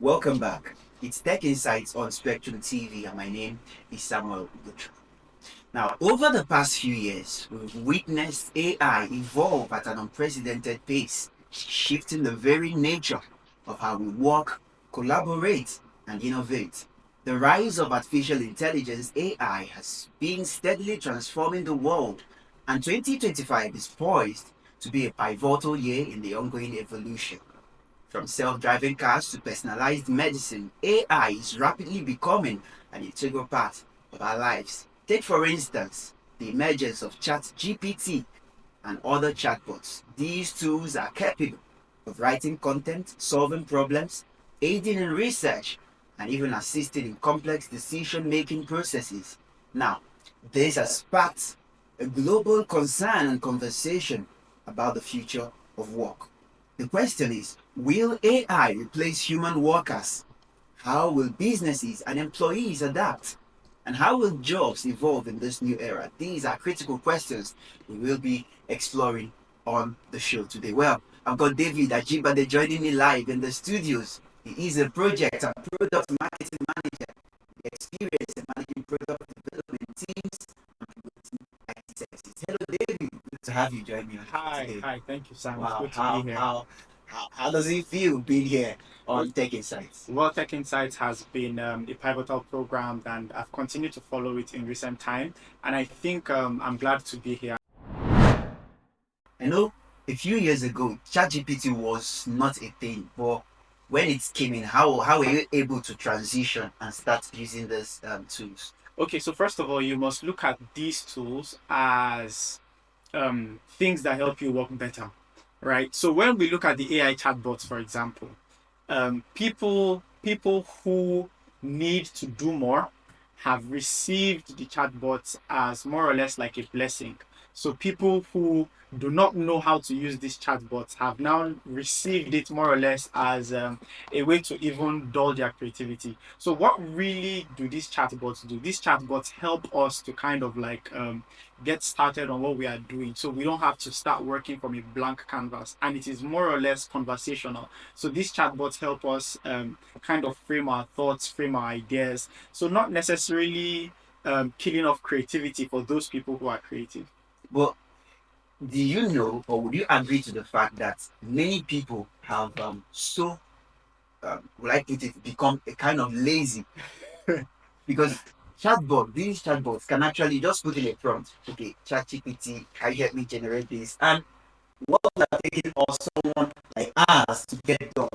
Welcome back. It's Tech Insights on Spectrum TV, and my name is Samuel Ugochu. Now, over the past few years, we've witnessed AI evolve at an unprecedented pace, shifting the very nature of how we work, collaborate, and innovate. The rise of artificial intelligence AI has been steadily transforming the world, and 2025 is poised to be a pivotal year in the ongoing evolution. From self-driving cars to personalized medicine, AI is rapidly becoming an integral part of our lives. Take, for instance, the emergence of ChatGPT and other chatbots. These tools are capable of writing content, solving problems, aiding in research, and even assisting in complex decision-making processes. Now, this has sparked a global concern and conversation about the future of work. The question is, will AI replace human workers? How will businesses and employees adapt? And how will jobs evolve in this new era? These are critical questions we will be exploring on the show today. Well, I've got David Ajibade joining me live in the studios. He is a project and product marketing manager, with experience in managing product development teams and promoting IT services. Hello, David. Good to have you join me on the show Hi, today. hi. Thank you, Sam. It's Wow, good to be here. how does it feel being here Well, on Tech Insights? World Tech Insights has been a pivotal program, and I've continued to follow it in recent time. And I think I'm glad to be here. I know a few years ago, ChatGPT was not a thing, but when it came in, how were you able to transition and start using these tools? Okay, so first of all, you must look at these tools as things that help you work better, right? So when we look at the AI chatbots, for example, people who need to do more have received the chatbots as more or less like a blessing. So people who do not know how to use these chatbots have now received it more or less as a way to even dull their creativity. So what really do these chatbots do? These chatbots help us to kind of like get started on what we are doing, so we don't have to start working from a blank canvas, and it is more or less conversational. So these chatbots help us kind of frame our thoughts, frame our ideas. So not necessarily killing off creativity for those people who are creative. But do you know, or would you agree to the fact that many people have would I put it, become a kind of lazy because these chatbots can actually just put in a prompt. Okay, ChatGPT, can you help me generate this? And what would have taken or someone like us to get done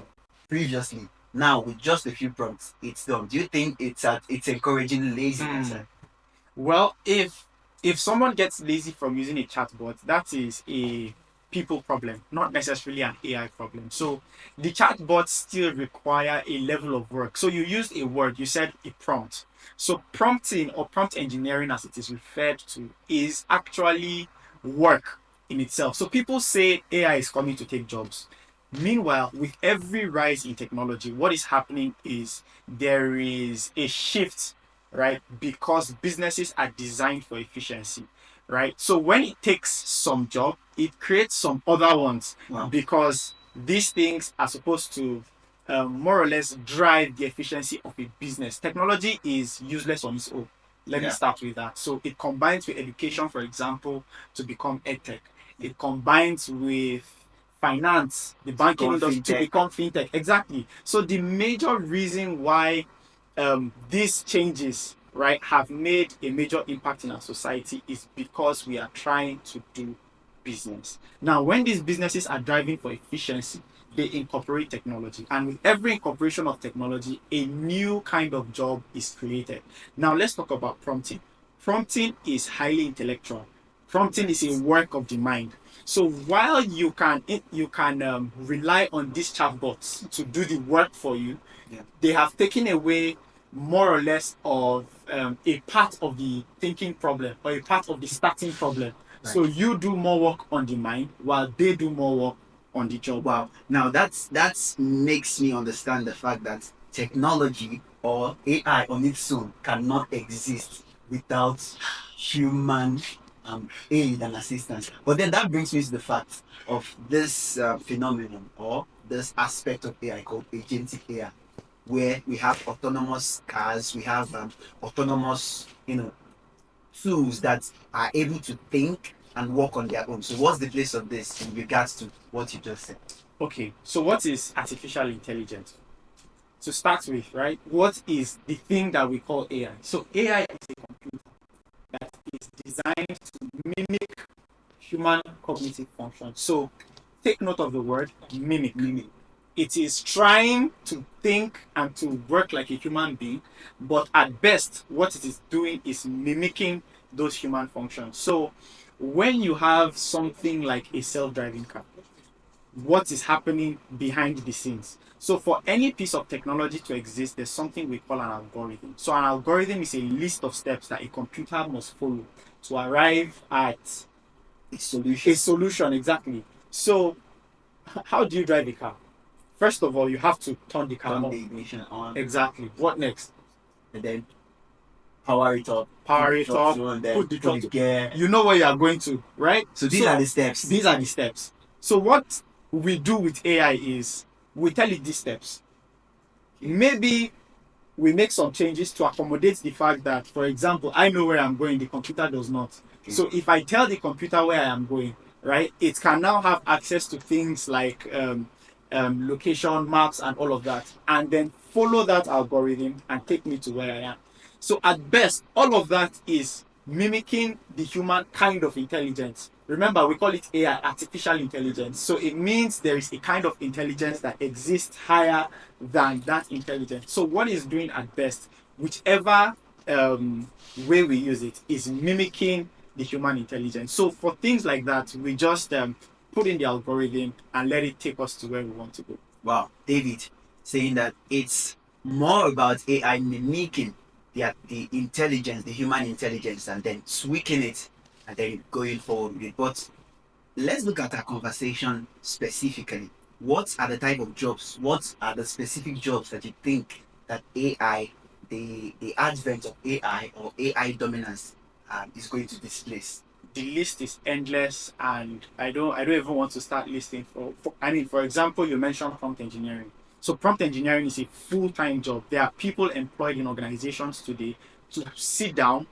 previously, now with just a few prompts, it's done. Do you think it's encouraging laziness? Hmm. Well, if someone gets lazy from using a chatbot, that is a people problem, not necessarily an AI problem. So the chatbots still require a level of work. So you used a word, you said a prompt. So prompting or prompt engineering, as it is referred to, is actually work in itself. So people say AI is coming to take jobs. Meanwhile, with every rise in technology, what is happening is there is a shift, right? Because businesses are designed for efficiency, right? So when it takes some job, it creates some other ones. Wow. Because these things are supposed to more or less drive the efficiency of a business. Technology is useless on its own. Let me Yeah. start with that. So it combines with education, for example, to become edtech. It combines with finance, the banking Become industry, to fintech. become fintech. Exactly. So the major reason why these changes, right, have made a major impact in our society is because we are trying to do business. Now, when these businesses are driving for efficiency, they incorporate technology. And with every incorporation of technology, a new kind of job is created. Now, let's talk about prompting. Prompting is highly intellectual. Prompting is a work of the mind. So while you can rely on these chatbots to do the work for you, Yeah. they have taken away more or less of a part of the thinking problem or a part of the starting problem. Right. So you do more work on the mind while they do more work on the job. Wow. Now that's makes me understand the fact that technology or AI on its own cannot exist without human aid and assistance. But then that brings me to the fact of this phenomenon or this aspect of AI called agentic AI. where we have autonomous cars, we have autonomous, tools that are able to think and work on their own. So, what's the place of this in regards to what you just said? Okay, so what is artificial intelligence? To start with, right? What is the thing that we call AI? So AI is a computer that is designed to mimic human cognitive function. So take note of the word mimic. Mimic. It is trying to think and to work like a human being, but at best, what it is doing is mimicking those human functions. So when you have something like a self-driving car, what is happening behind the scenes? So for any piece of technology to exist, there's something we call an algorithm. So an algorithm is a list of steps that a computer must follow to arrive at A solution. a solution. Exactly. So how do you drive a car? First of all, you have to turn the car Turn on. the ignition on, Exactly. What next? and then power it up. Power put it the throttle up, on, then put the throttle. gear. You know where you are going to, right? So these are the steps. These are the steps. So what we do with AI is we tell it these steps. Maybe we make some changes to accommodate the fact that, for example, I know where I'm going, the computer does not. Okay. So if I tell the computer where I am going, right, it can now have access to things like location maps and all of that, and then follow that algorithm and take me to where I am. So at best, all of that is mimicking the human kind of intelligence. Remember, we call it AI, artificial intelligence. So it means there is a kind of intelligence that exists higher than that intelligence. So what it's doing at best, whichever way we use it, is mimicking the human intelligence. So for things like that, we just put in the algorithm and let it take us to where we want to go. Wow, David saying that it's more about AI mimicking the intelligence, the human intelligence, and then tweaking it and then going forward with it. But let's look at our conversation specifically. What are the type of jobs? What are the specific jobs that you think that AI, the advent of AI or AI dominance, is going to displace? The list is endless, and I don't even want to start listing for example, you mentioned prompt engineering. So prompt engineering is a full-time job. There are people employed in organizations today to sit down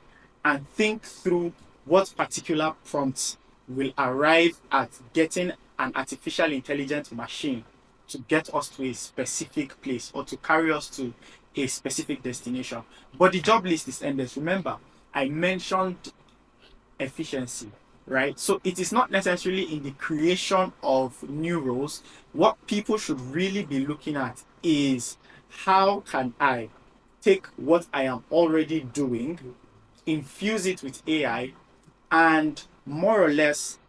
and think through what particular prompts will arrive at getting an artificial intelligent machine to get us to a specific place or to carry us to a specific destination. But the job list is endless. Remember, I mentioned efficiency, right? So it is not necessarily in the creation of new roles. What people should really be looking at is how can I take what I am already doing, infuse it with AI, and more or less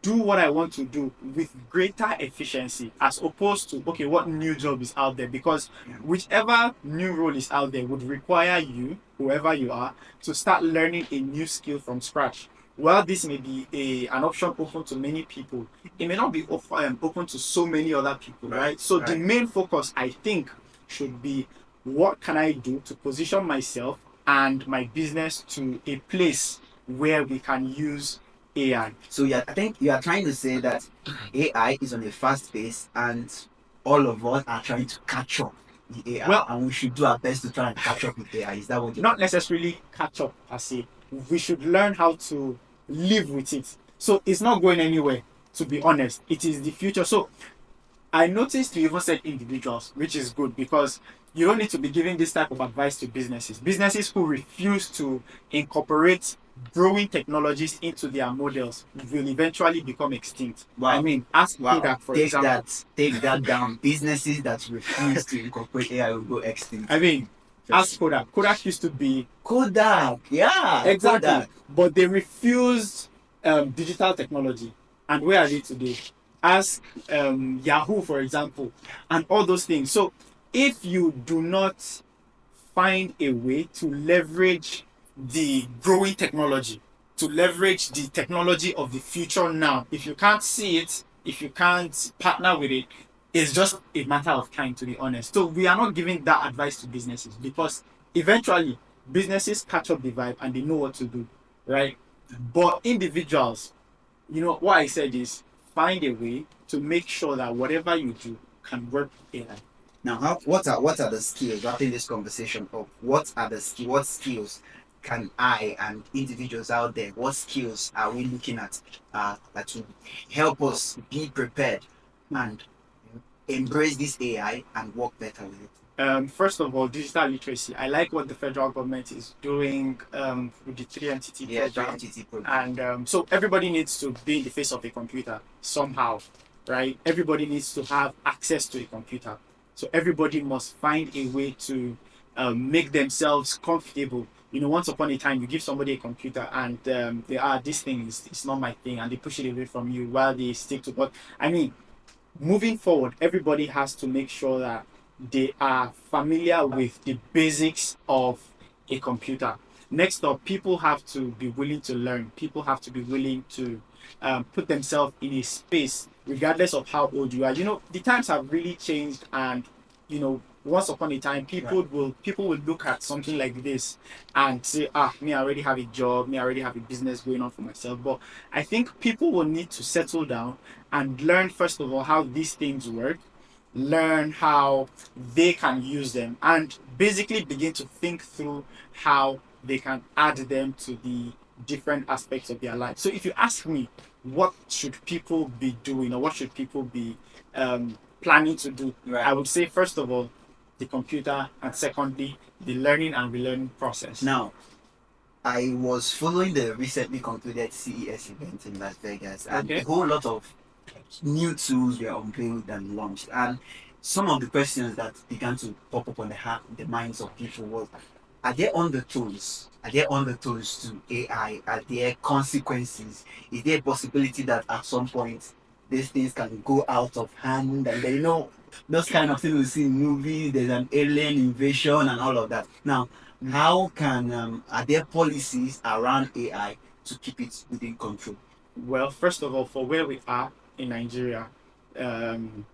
do what I want to do with greater efficiency, as opposed to, okay, what new job is out there? Because whichever new role is out there would require you, whoever you are, to start learning a new skill from scratch. While this may be an option open to many people, it may not be open to so many other people, right? So the main focus, I think, should be what can I do to position myself and my business to a place where we can use AI. So yeah, I think you are trying to say that AI is on a fast pace, and all of us are trying to catch up with AI, Well, and we should do our best to try and catch up with AI. Is that what you're not necessarily catch up per se. We should learn how to live with it. So it's not going anywhere, to be honest. It is the future. So I noticed you even said individuals, which is good because you don't need to be giving this type of advice to businesses. Businesses who refuse to incorporate growing technologies into their models will eventually become extinct. Wow. I mean, ask Wow, Kodak, for take example. take that down. Businesses that refuse to incorporate AI will go extinct. I mean, ask Kodak. Kodak used to be Kodak, yeah, exactly, Kodak. but they refused digital technology. And where are they today? Ask Yahoo, for example, and all those things. So if you do not find a way to leverage the growing technology, to leverage the technology of the future now, if you can't see it, if you can't partner with it, it's just a matter of time, to be honest. So we are not giving that advice to businesses because eventually businesses catch up the vibe and they know what to do, right? But individuals, what I said is find a way to make sure that whatever you do can work with AI. Now, what are the skills? Wrapping this conversation up, what skills can I and individuals out there? What skills are we looking at that will help us be prepared and embrace this AI and work better with it? First of all, digital literacy. I like what the federal government is doing with the three entity Yeah, program. entity program. And so everybody needs to be in the face of a computer somehow, right? Everybody needs to have access to a computer. So everybody must find a way to make themselves comfortable. You know, once upon a time, you give somebody a computer and they are, this thing is it's not my thing, and they push it away from you while they stick to. But I mean, moving forward, everybody has to make sure that they are familiar with the basics of a computer. Next up, people have to be willing to learn. People have to be willing to put themselves in a space, regardless of how old you are. You know, the times have really changed, and you know, once upon a time, people will look at something like this and say, "Ah, me, I already have a job. Me, I already have a business going on for myself." But I think people will need to settle down and learn first of all how these things work, learn how they can use them, and basically begin to think through how they can add them to the different aspects of their life. So if you ask me, what should people be doing, or what should people be planning to do, Right. I would say first of all the computer, and secondly the learning and relearning process. Now, I was following the recently concluded CES event in Las Vegas, and Okay. a whole lot of new tools were unveiled and launched. And some of the questions that began to pop up on the minds of people was: are there undertones? Are there undertones to AI? Are there consequences? Is there a possibility that at some point these things can go out of hand? And then, those kind of things we see in movies, there's an alien invasion and all of that. Now, how can, are there policies around AI to keep it within control? Well, first of all, for where we are in Nigeria, um,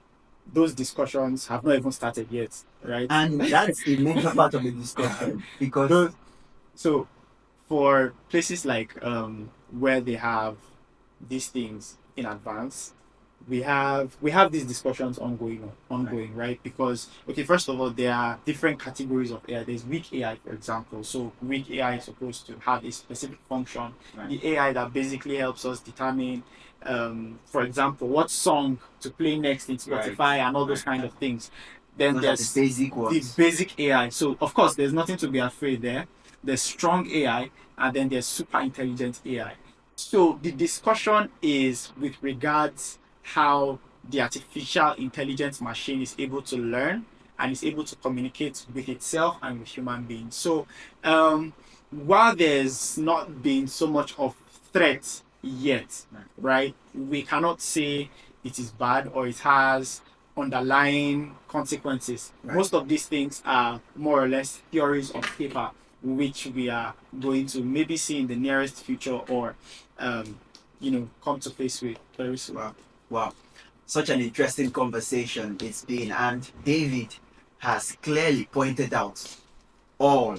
those discussions have not even started yet, right? And that's a major part of the discussion because Those, so for places like where they have these things in advance, we have these discussions ongoing, right? Because okay, first of all, there are different categories of AI. There's weak AI, for example. So weak AI is supposed to have a specific function. Right. The AI that basically helps us determine, for example, what song to play next in Spotify and all those kind of things. Then those are there's the basic the ones. basic AI. So of course, there's nothing to be afraid there. There's strong AI, and then there's super intelligent AI. So the discussion is with regards how the artificial intelligence machine is able to learn and is able to communicate with itself and with human beings. So while there's not been so much of threat yet, right, we cannot say it is bad or it has underlying consequences. Right. Most of these things are more or less theories on paper, which we are going to maybe see in the nearest future, or come to face with very soon. Wow. Such an interesting conversation it's been. And David has clearly pointed out all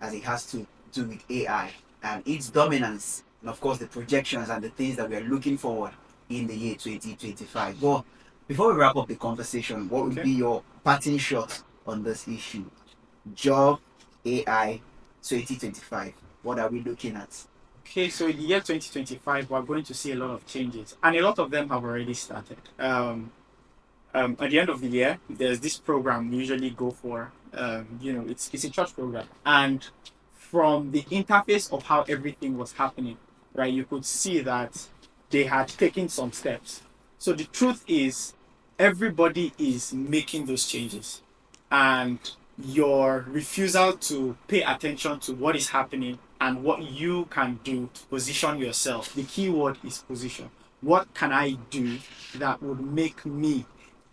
as it has to do with AI and its dominance, and of course the projections and the things that we are looking forward in the year 2025. But before we wrap up the conversation, what would Okay. be your parting shot on this issue? Job, AI, 2025. What are we looking at? Okay, so in the year 2025, we're going to see a lot of changes, and a lot of them have already started. At the end of the year, there's this program we usually go for. It's a church program, and from the interface of how everything was happening, right, you could see that they had taken some steps. So the truth is, everybody is making those changes, and your refusal to pay attention to what is happening and what you can do to position yourself. The key word is position. What can I do that would make me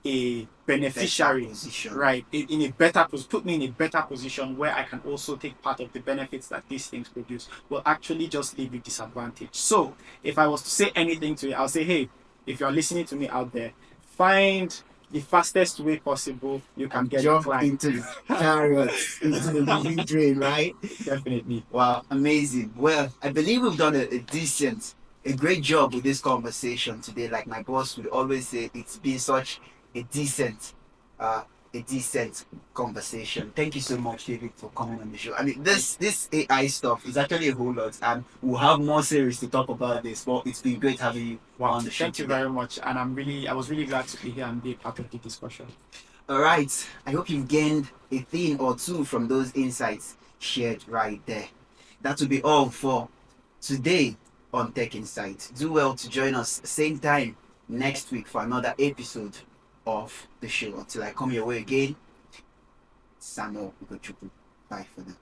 a beneficiary, Position. right? In a better put me in a better position where I can also take part of the benefits that these things produce, will actually just leave you disadvantaged. So if I was to say anything to you, I'll say, hey, if you're listening to me out there, find the fastest way possible you can get Jump client. into chariots, into the moving train, right? Definitely. Wow, amazing. Well, I believe we've done a great job with this conversation today. Like my boss would always say, it's been such a decent a decent conversation. Thank you so much, David, for coming on the show. I mean, this AI stuff is actually a whole lot, and we'll have more series to talk about this. But it's been great having you Wow, on the show thank you today. very much, and I was really glad to be here and be a part of the discussion. All right, I hope you've gained a thing or two from those insights shared right there. That will be all for today on Tech Insights. Do well to join us same time next week for another episode of the show. Until I come your way again, Samuel Ugochukwu. Bye for now.